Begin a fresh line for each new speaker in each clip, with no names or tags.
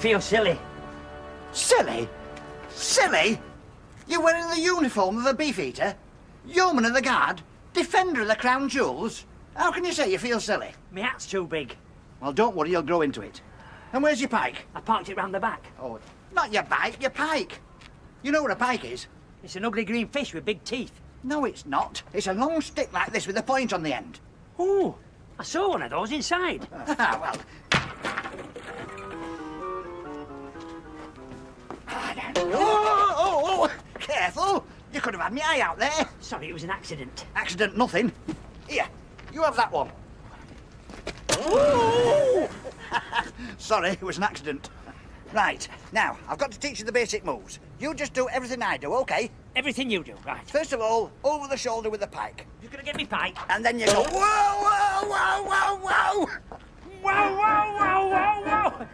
feel silly.
Silly? Silly? You're wearing the uniform of a beefeater? Yeoman of the guard? Defender of the crown jewels? How can you say you feel silly?
My hat's too big.
Well, don't worry, you'll grow into it. And where's your pike?
I parked it round the back.
Oh, not your bike, your pike. You know what a pike is?
It's an ugly green fish with big teeth.
No, it's not. It's a long stick like this with a point on the end.
Oh, I saw one of those inside.
Well... Oh! Careful! You could have had me eye out there.
Sorry, it was an accident.
Accident nothing. Here, you have that one. Ooh. Sorry, it was an accident. Right, now, I've got to teach you the basic moves. You just do everything I do, OK?
Everything you do, right.
First of all, over the shoulder with the pike.
You're going to get me pike?
And then you go, whoa, whoa, whoa, whoa, whoa!
Whoa, whoa, whoa, whoa, whoa!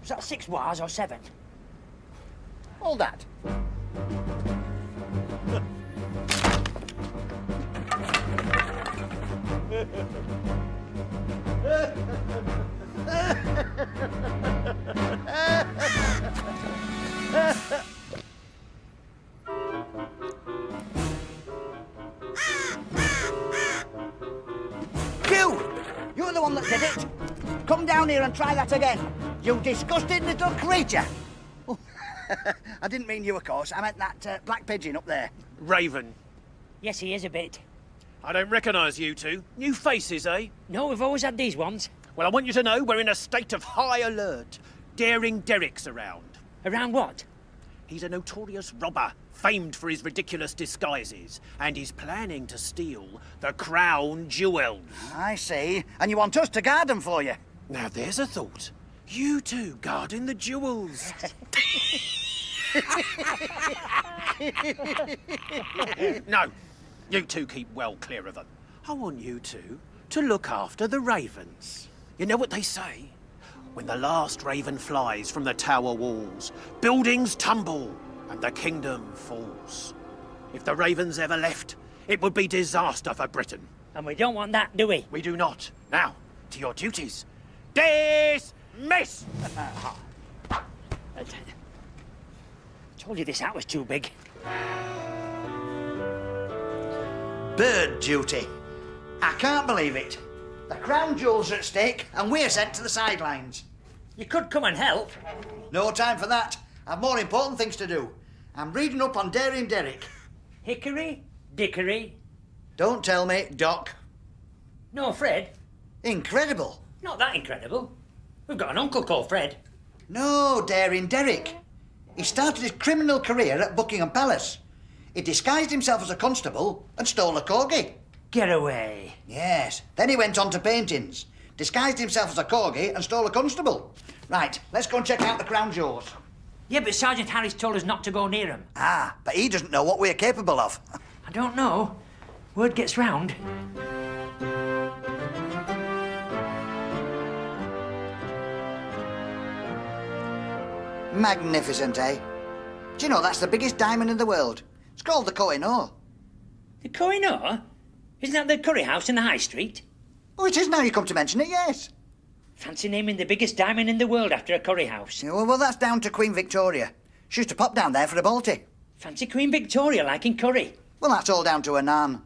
Was that 6 wahs or 7?
All that. You're the one that did it. Come down here and try that again. You disgusting little creature. Oh, I didn't mean you, of course. I meant that black pigeon up there.
Raven.
Yes, he is a bit.
I don't recognise you two. New faces, eh?
No, we've always had these ones.
Well, I want you to know we're in a state of high alert. Daring Derek's around.
Around what?
He's a notorious robber, famed for his ridiculous disguises, and he's planning to steal the crown jewels.
I see. And you want us to guard them for you?
Now, there's a thought. You two guarding the jewels. No, you two keep well clear of them. I want you two to look after the ravens. You know what they say? When the last raven flies from the tower walls, buildings tumble and the kingdom falls. If the ravens ever left, it would be disaster for Britain.
And we don't want that, do we?
We do not. Now, to your duties. Dismiss!
I told you this hat was too big.
Bird duty. I can't believe it. The crown jewels are at stake and we're sent to the sidelines.
You could come and help.
No time for that. I've more important things to do. I'm reading up on Daring Derek.
Hickory, dickory.
Don't tell me, Doc.
No, Fred.
Incredible.
Not that incredible. We've got an uncle called Fred.
No, Daring Derek. He started his criminal career at Buckingham Palace. He disguised himself as a constable and stole a corgi.
Get away.
Yes. Then he went on to paintings, disguised himself as a corgi and stole a constable. Right, let's go and check out the crown jewels.
Yeah, but Sergeant Harris told us not to go near him.
Ah, but he doesn't know what we're capable of.
I don't know. Word gets round.
Magnificent, eh? Do you know that's the biggest diamond in the world? It's called the Koh-i-Noor.
The Koh-i-Noor? Isn't that the curry house in the high street?
Oh, it is now you come to mention it, yes.
Fancy naming the biggest diamond in the world after a curry house.
Yeah, well, that's down to Queen Victoria. She used to pop down there for a balti.
Fancy Queen Victoria liking curry.
Well, that's all down to her nan.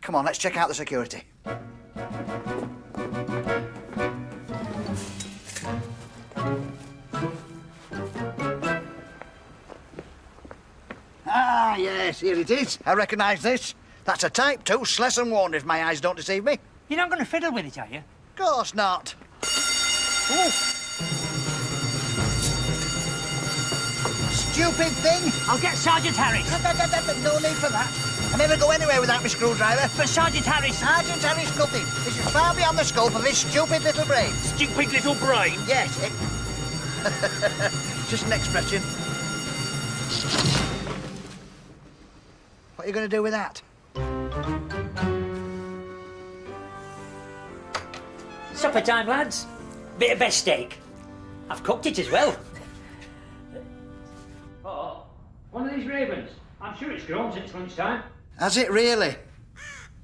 Come on, let's check out the security. Ah, yes, here it is. I recognise this. That's a Type 2 Sless & Warn, if my eyes don't deceive me.
You're not going to fiddle with it, are you?
Of course not. Ooh. Stupid thing.
I'll get Sergeant Harris.
No need for that. I never go anywhere without my screwdriver.
But Sergeant Harris...
Sergeant Harris, nothing. This is far beyond the scope of his stupid little brain.
Stupid little brain?
Yes, it... Just an expression. What are you going to do with that?
Supper time, lads. Bit of best steak. I've cooked it as well. Oh, one of these ravens. I'm sure it's grown since lunchtime.
Has it really?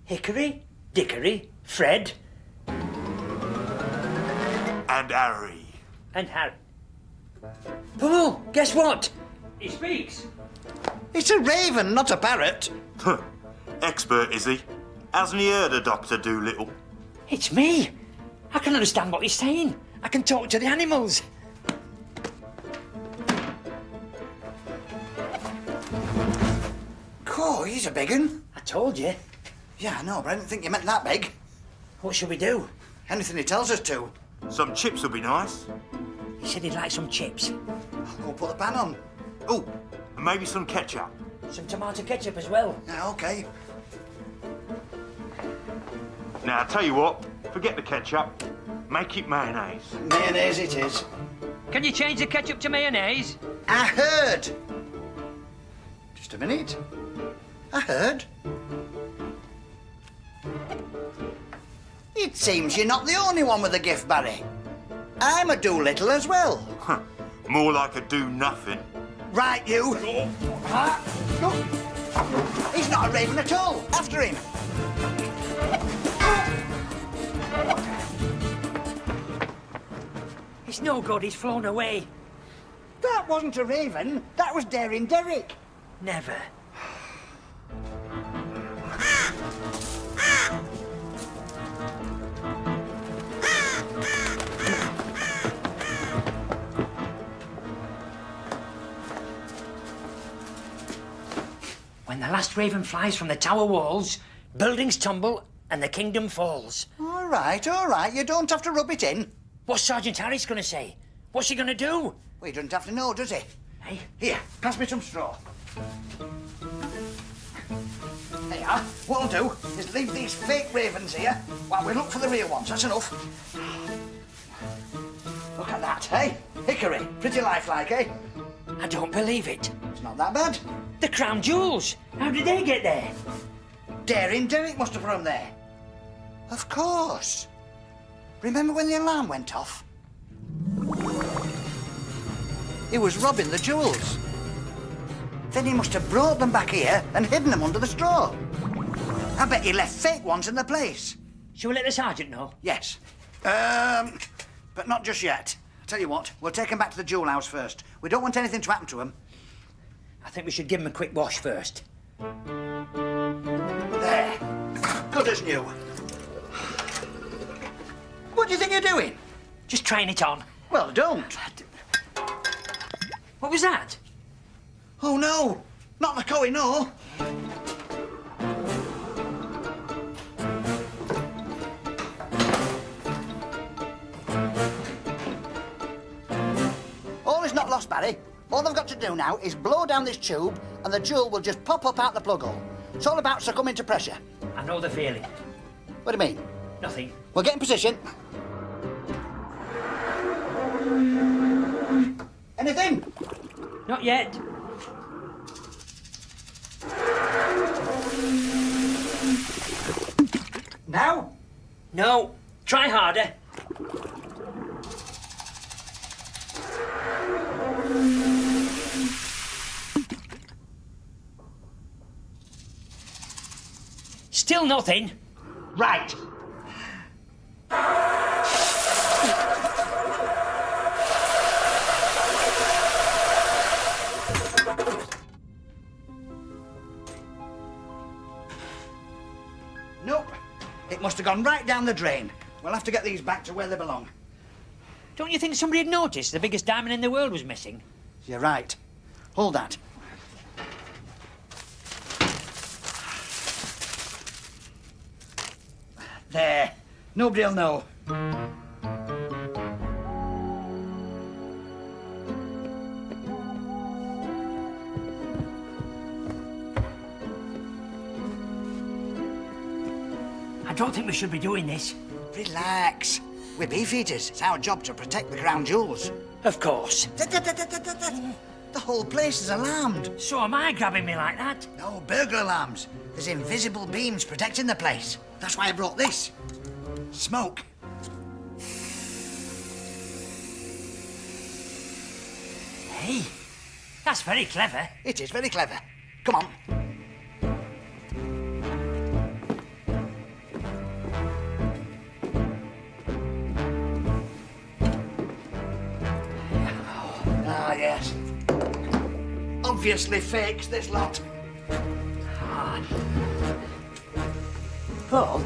Hickory, dickory, Fred.
And Harry.
And Harry. Oh, guess what? He speaks.
It's a raven, not a parrot.
Expert, is he? Hasn't he heard of Dr. Doolittle?
It's me. I can understand what he's saying. I can talk to the animals.
Cool, he's a big un.
I told you.
Yeah, I know, but I didn't think you meant that big.
What should we do?
Anything he tells us to.
Some chips would be nice.
He said he'd like some chips.
I'll go put the pan on.
Oh, and maybe some ketchup.
Some tomato ketchup as well.
Yeah, OK.
Now, I'll tell you what, forget the ketchup. Make it mayonnaise.
Mayonnaise it is.
Can you change the ketchup to mayonnaise?
I heard. Just a minute. I heard. It seems you're not the only one with a gift, Barry. I'm a Doolittle as well.
Huh. More like a do-nothing.
Right, you. No. He's not a raven at all. After him.
It's no good. He's flown away.
That wasn't a raven. That was Daring Derrick.
Never. When the last raven flies from the tower walls, buildings tumble and the kingdom falls.
All right, all right. You don't have to rub it in.
What's Sergeant Harris going to say? What's he going to do?
Well, he doesn't have to know, does he?
Hey?
Here, pass me some straw. There you are. What I'll do is leave these fake ravens here while we look for the real ones. That's enough. Look at that, eh? Hickory. Pretty lifelike, eh?
I don't believe it.
It's not that bad.
The crown jewels. How did they get there?
Daring Derrick must have put them there. Of course. Remember when the alarm went off? He was robbing the jewels. Then he must have brought them back here and hidden them under the straw. I bet he left fake ones in the place.
Shall we let the sergeant know?
Yes. But not just yet. I'll tell you what, we'll take him back to the jewel house first. We don't want anything to happen to him.
I think we should give him a quick wash first.
There. Good as new. What do you think you're doing?
Just trying it on.
Well, don't.
What was that?
Oh, no. Not the Koh-i-Noor. All is not lost, Barry. All they've got to do now is blow down this tube and the jewel will just pop up out the plug hole. It's all about succumbing to pressure.
I know the feeling.
What do you mean?
Nothing.
We'll get in position. Anything?
Not yet.
Now?
No. Try harder. Still nothing.
Right. Nope. It must have gone right down the drain. We'll have to get these back to where they belong.
Don't you think somebody had noticed the biggest diamond in the world was missing?
You're right. Hold that. There. Nobody'll know.
I don't think we should be doing this.
Relax. We're beefeaters. It's our job to protect the crown jewels.
Of course.
The whole place is alarmed.
So am I grabbing me like that?
No burglar alarms. There's invisible beams protecting the place. That's why I brought this. Smoke.
Hey, that's very clever.
It is very clever. Come on. Obviously fakes, this lot.
Paul,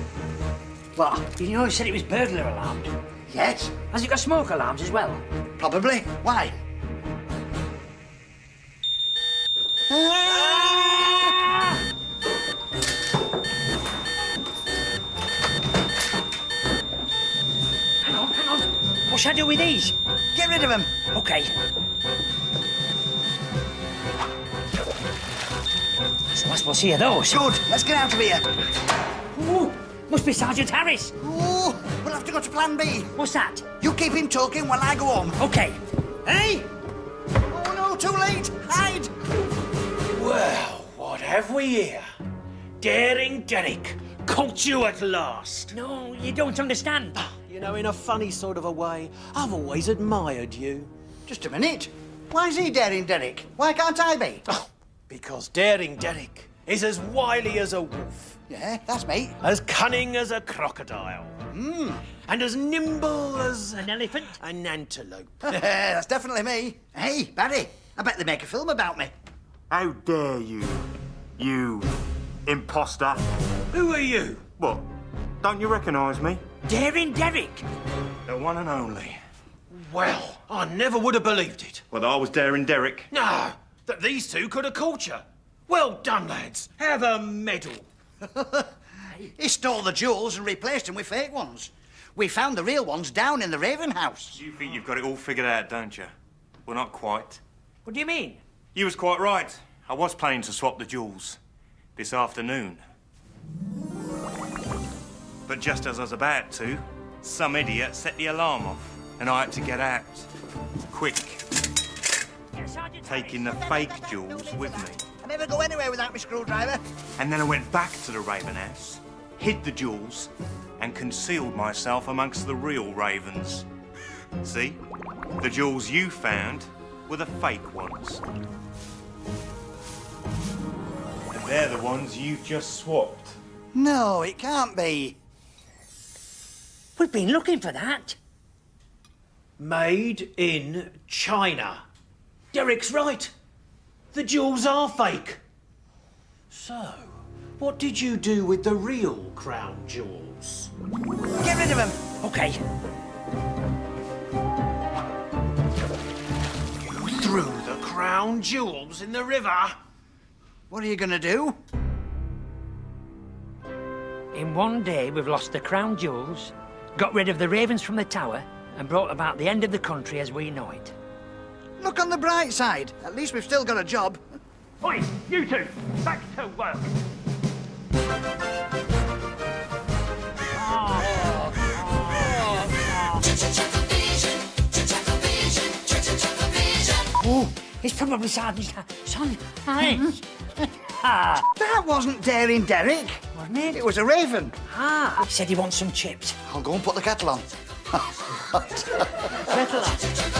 What?
you know you said it was burglar alarmed.
Yes,
Has it got smoke alarms as well?
probably. Why?
Hang on. What should I do with these?
Get rid of them.
Okay. That's the last we'll see of those.
Good, let's get out of here.
Ooh, must be Sergeant Harris.
Ooh, we'll have to go to plan B.
What's that?
You keep him talking while I go home.
Okay.
Hey! Oh no, too late! Hide!
Well, what have we here? Daring Derek, caught you at last.
No, you don't understand.
You know, in a funny sort of a way, I've always admired you.
Just a minute. Why is he daring Derek? Why can't I be?
Oh, because Daring Derek is as wily as a wolf,
Yeah, that's me.
as cunning as a crocodile, and as nimble as
An elephant?
an antelope.
That's definitely me. Hey, Barry, I bet they make a film about me.
How dare you? You imposter.
Who are you?
What? Don't you recognise me?
Daring Derek.
The one and only.
Well, I never would have believed it.
Well, I was daring Derek.
No, that these two could have caught you. Well done, lads. Have a medal.
He stole the jewels and replaced them with fake ones. We found the real ones down in the Raven house.
You think you've got it all figured out, don't you? Well, not quite.
What do you mean?
You was quite right. I was planning to swap the jewels this afternoon. But just as I was about to, some idiot set the alarm off, and I had to get out. Quick,
Sergeant
taking the fake jewels with me.
I never go anywhere without my screwdriver.
And then I went back to the Raven house, hid the jewels, and concealed myself amongst the real ravens. See? The jewels you found were the fake ones. And they're the ones you've just swapped.
No, it can't be.
We've been looking for that.
Made in China. Derek's right. The jewels are fake. So, what did you do with the real crown jewels?
Get rid of them.
Okay.
Threw the crown jewels in the river.
What are you gonna do?
In one day, we've lost the crown jewels, got rid of the ravens from the tower, and brought about the end of the country as we know it.
Look on the bright side. At least we've still got a job.
Oi, you two, back to work.
Oh, it's probably Sergeant's son. Harris. Ah,
That wasn't daring Derek.
wasn't it?
It was a raven.
He said he wants some chips.
I'll go and put the kettle on.
Settle that.